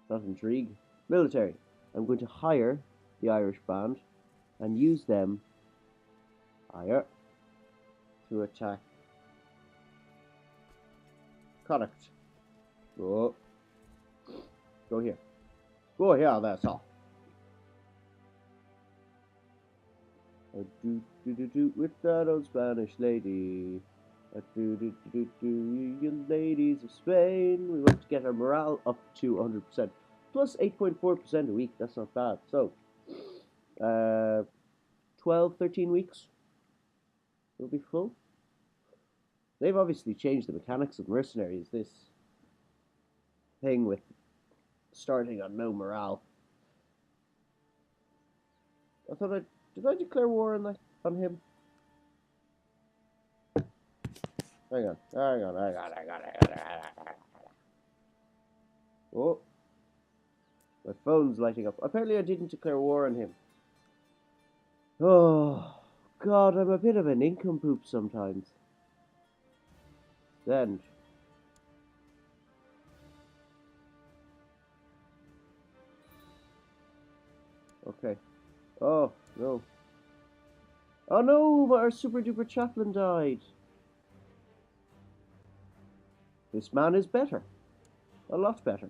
Not intrigue. Military. I'm going to hire the Irish band and use them higher to attack Connacht. Go. Go here. Go here, that's all. I do with that old Spanish lady. I do you ladies of Spain. We want to get our morale up to 100%. Plus 8.4% a week, that's not bad. So, 12, 13 weeks will be full. They've obviously changed the mechanics of mercenaries. This thing with starting on no morale. I thought did I declare war on him? Hang on. Oh, my phone's lighting up. Apparently, I didn't declare war on him. Oh, God, I'm a bit of an nincompoop sometimes. Then. Okay. Oh, no. Oh, no, our super duper chaplain died. This man is better. A lot better.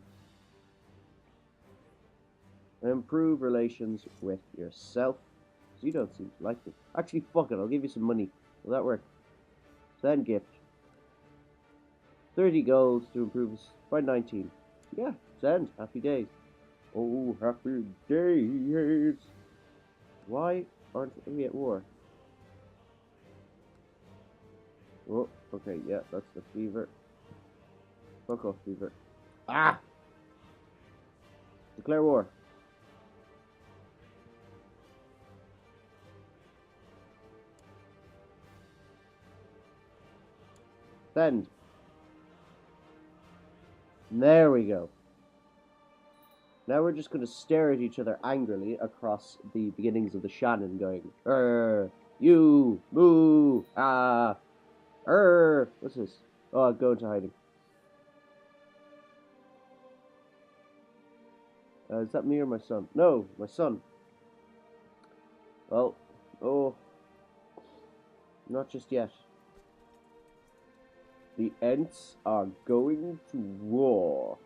Improve relations with yourself. You don't seem to like me. Actually, fuck it. I'll give you some money. Will that work? Send gift. 30 gold to improve us by 19. Yeah, send. Happy days. Oh, happy days. Why aren't we at war? Oh, okay, yeah, that's the fever. Fuck off, fever. Ah! Declare war. Send. There we go. Now we're just going to stare at each other angrily across the beginnings of the Shannon going, you, moo, ah, what's this? Oh, go into hiding. Is that me or my son? No, my son. Well, oh, not just yet. The Ents are going to war.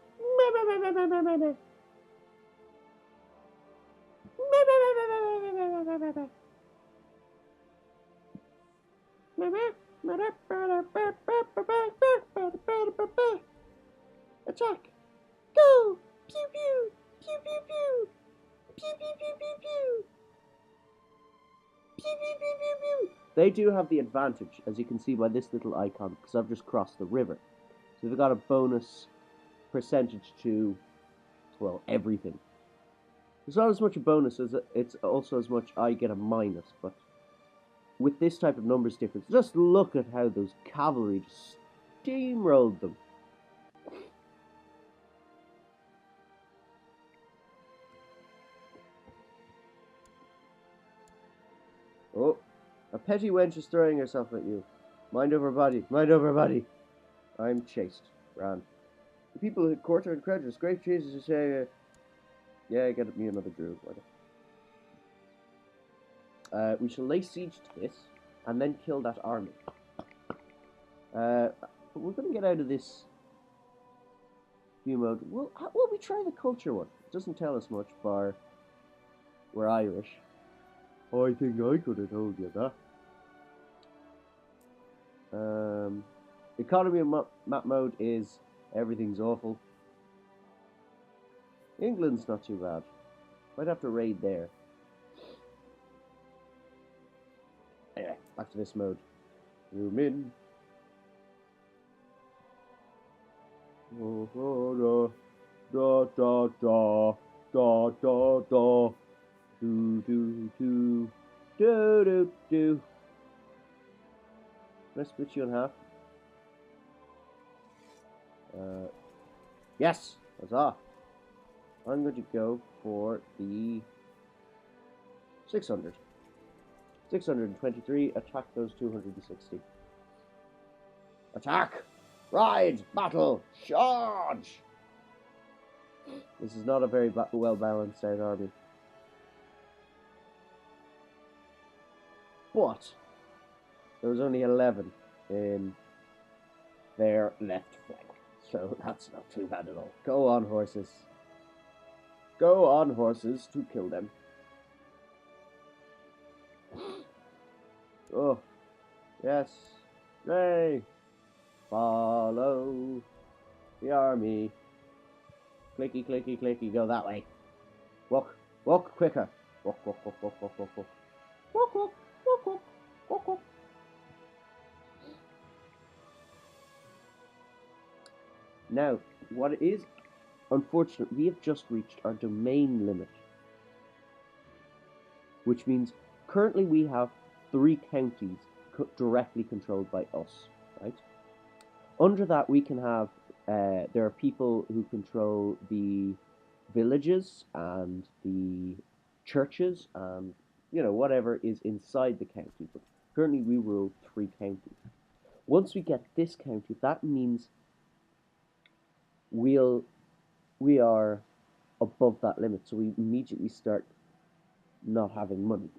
Attack! Go! Pew pew! Pew pew pew! Pew pew pew pew pew! Pew pew pew pew pew! They do have the advantage, as you can see by this little icon, because I've just crossed the river. So they've got a bonus percentage to, well, everything. It's not as much a bonus as it's also as much I get a minus, but with this type of numbers difference, just look at how those cavalry just steamrolled them. Oh, a petty wench is throwing herself at you. Mind over body, mind over body. I'm chased. Ran. The people at Court are incredulous. Great Jesus to say, yeah, get me another druid. We shall lay siege to this and then kill that army. But we're going to get out of this view mode. Will we try the culture one? It doesn't tell us much, bar we're Irish. Oh, I think I could have told you that. Economy map mode is everything's awful. England's not too bad. Might have to raid there. Anyway, back to this mode. Zoom in. Oh, da da da da da da. Do do do do do do. Can I split you in half? Yes, huzzah! I'm going to go for the 600. 623, attack those 260. Attack! Ride! Battle! Charge! This is not a very well balanced out army. But there was only 11 in their left flank, so that's not too bad at all. Go on, horses. Go on, horses, to kill them. Oh, yes. Nay. Follow the army. Clicky, clicky, clicky, go that way. Walk, walk quicker. Walk, walk, walk, walk, walk, walk, walk. Walk, walk, walk, walk, walk, walk. Now, what is unfortunate, we have just reached our domain limit, which means currently we have 3 counties directly controlled by us, right? Under that, we can have, there are people who control the villages and the churches and, you know, whatever is inside the county. But currently we rule 3 counties. Once we get this county, that means we are above that limit, so we immediately start not having money.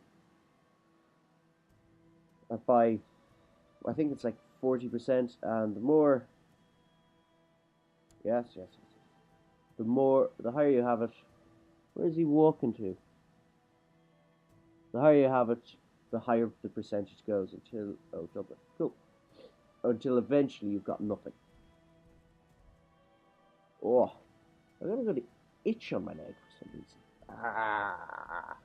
By, I think it's like 40%, and the more, yes, the higher you have it. Where is he walking to? The higher you have it, the higher the percentage goes until, oh, Dublin, cool. Until eventually you've got nothing. Oh, I'm gonna go to itch on my leg for some reason. Ah.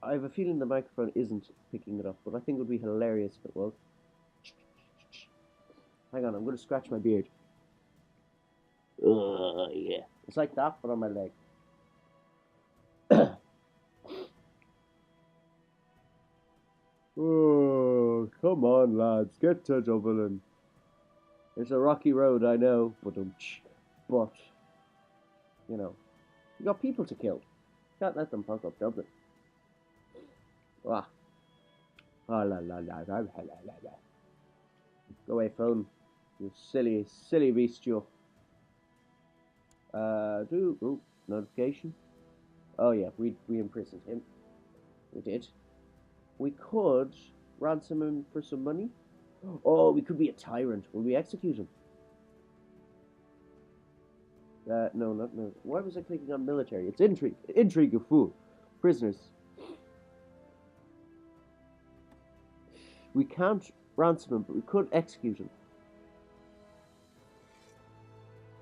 I have a feeling the microphone isn't picking it up, but I think it would be hilarious if it was. Hang on, I'm going to scratch my beard. Yeah. It's like that, but on my leg. Oh, come on, lads. Get to Dublin. It's a rocky road, I know, but, you know, you got people to kill. Can't let them fuck up Dublin. Ah. Ah, la, la, la, la, la, la, la. Go away, phone. You silly beast, you. Notification. Oh yeah, we imprisoned him. We did. We could ransom him for some money. Oh, we could be a tyrant. Will we execute him? No, not no. Why was I clicking on military? It's intrigue. Intrigue, you fool. Prisoners. We can't ransom him, but we could execute him.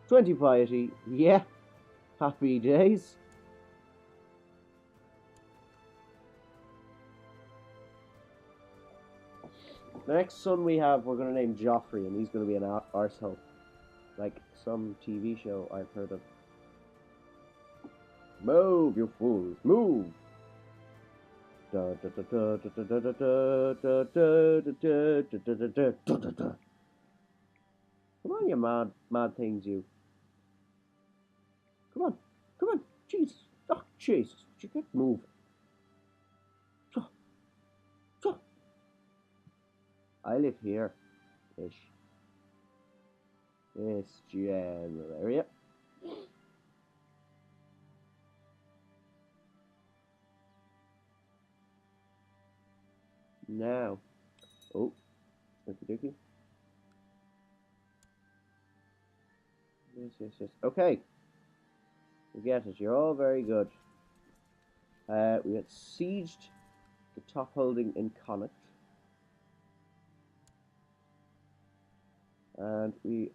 20 piety. Yeah. Happy days. The next son we have, we're going to name Joffrey, and he's going to be an arsehole. Like some TV show I've heard of. Move, you fools, move! Come on, you mad things, you. Come on, Jesus. Oh, Jesus, you get moving. I live here, ish. This general area. Now, oh, okie dokie. Yes. Okay. We get it. You're all very good. We had sieged the top holding in Connacht. And we've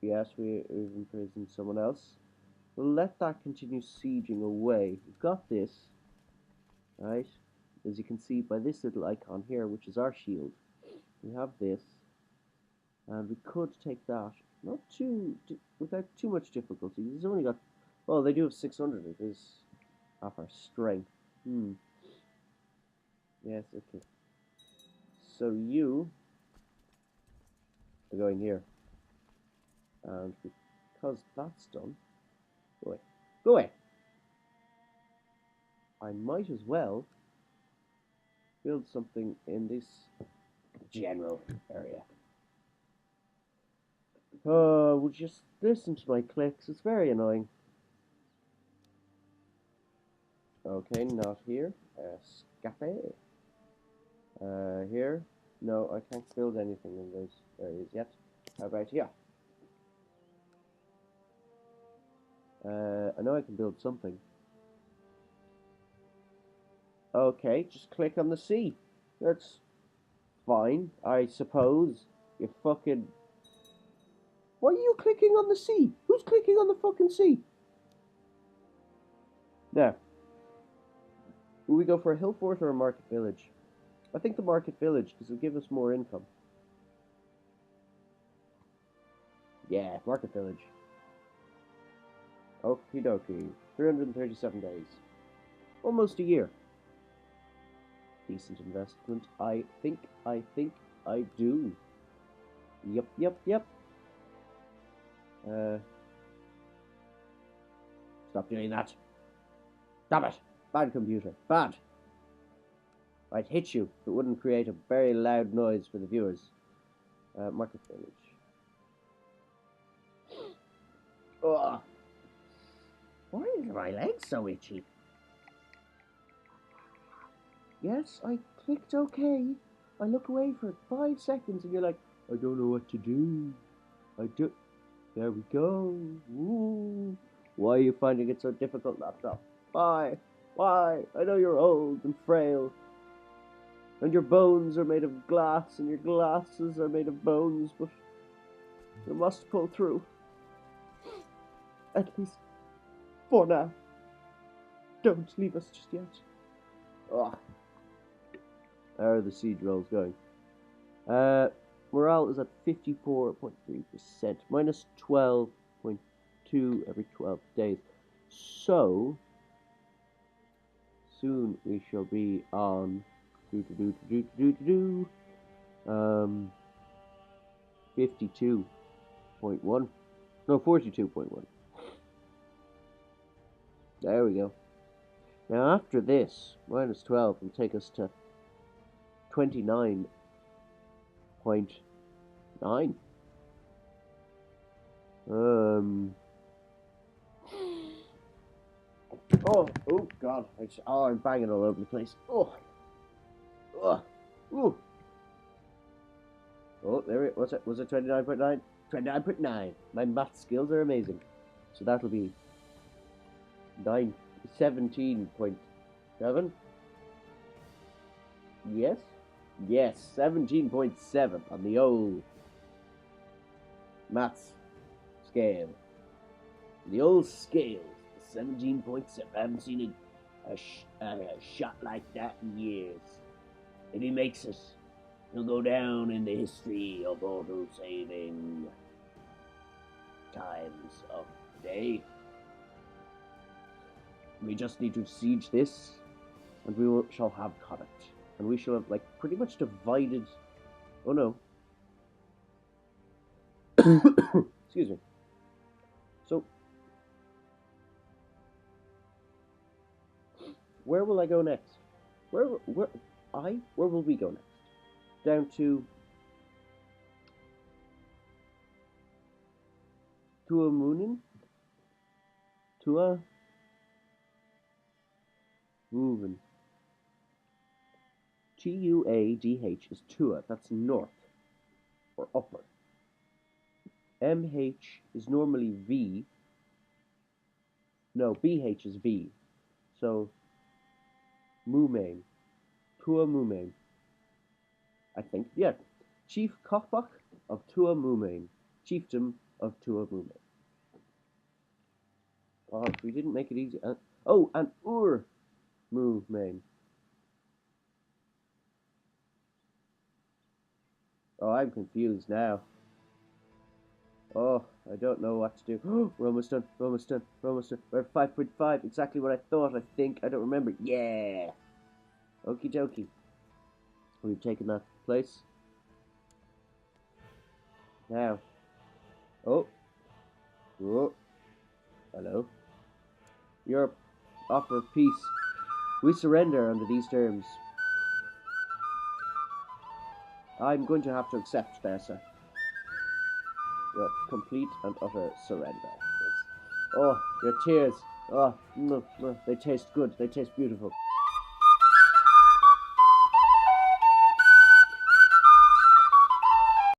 imprisoned someone else. We'll let that continue sieging away. We've got this, right? As you can see by this little icon here, which is our shield. We have this, and we could take that, not without too much difficulty. It's only got, well, they do have 600. It is half our strength. Yes, okay. So you are going here. And because that's done, go away. I might as well build something in this general area. Oh, would you just listen to my clicks? It's very annoying. Okay, not here. Escape. Here. No, I can't build anything in those areas yet. How about here? I know I can build something. Okay, just click on the sea. That's fine, I suppose. You fucking... Why are you clicking on the sea? Who's clicking on the fucking sea? Now, will we go for a hill fort or a market village? I think the market village, because it'll give us more income. Yeah, market village. Okie dokie. 337 days. Almost a year. Decent investment. I think I do. Yep. Stop doing that. Stop it. Bad computer. Bad. I'd hit you if it wouldn't create a very loud noise for the viewers. Market village. Ugh. Why are my legs so itchy? Yes, I clicked OK. I look away for 5 seconds and you're like, I don't know what to do. There we go. Woo. Why are you finding it so difficult, laptop? Why? Why? I know you're old and frail. And your bones are made of glass and your glasses are made of bones, but you must pull through. At least for now. Don't leave us just yet. Ugh. How are the siege rolls going? Morale is at 54.3%, minus 12.2 every 12 days. So, soon we shall be on 52.1. No, 42.1. There we go. Now after this, minus 12 will take us to 29.9. Oh God! I'm banging all over the place. Oh, there it was. Was it 29.9? 29.9. My math skills are amazing. So that'll be 17.7. Yes, 17.7 on the old maths scale. The old scale, 17.7. I haven't seen a shot like that in years. If he makes it, he'll go down in the history of auto saving times of the day. We just need to siege this, and we shall have caught it. And we shall have, like, pretty much divided... Oh, no. Excuse me. So, where will I go next? Where will we go next? Down to... Tuamunin? Moving. Tuadh is Tua. That's north. Or upper. MH is normally V. No, BH is V. So, Mumain. Tua Mumain. I think. Yeah. Chief Kokbok of Tua Mumain. Chiefdom of Tua Mumain. Oh, we didn't make it easy. And Ur Mumain. Oh, I'm confused now. Oh, I don't know what to do. We're almost done. We're at 5.5. Exactly what I thought, I think. I don't remember. Yeah. Okie dokie. We've taken that place. Now. Oh. Hello. Your offer of peace. We surrender under these terms. I'm going to have to accept there, sir. your complete and utter surrender. Oh, your tears. Oh, they taste good. They taste beautiful.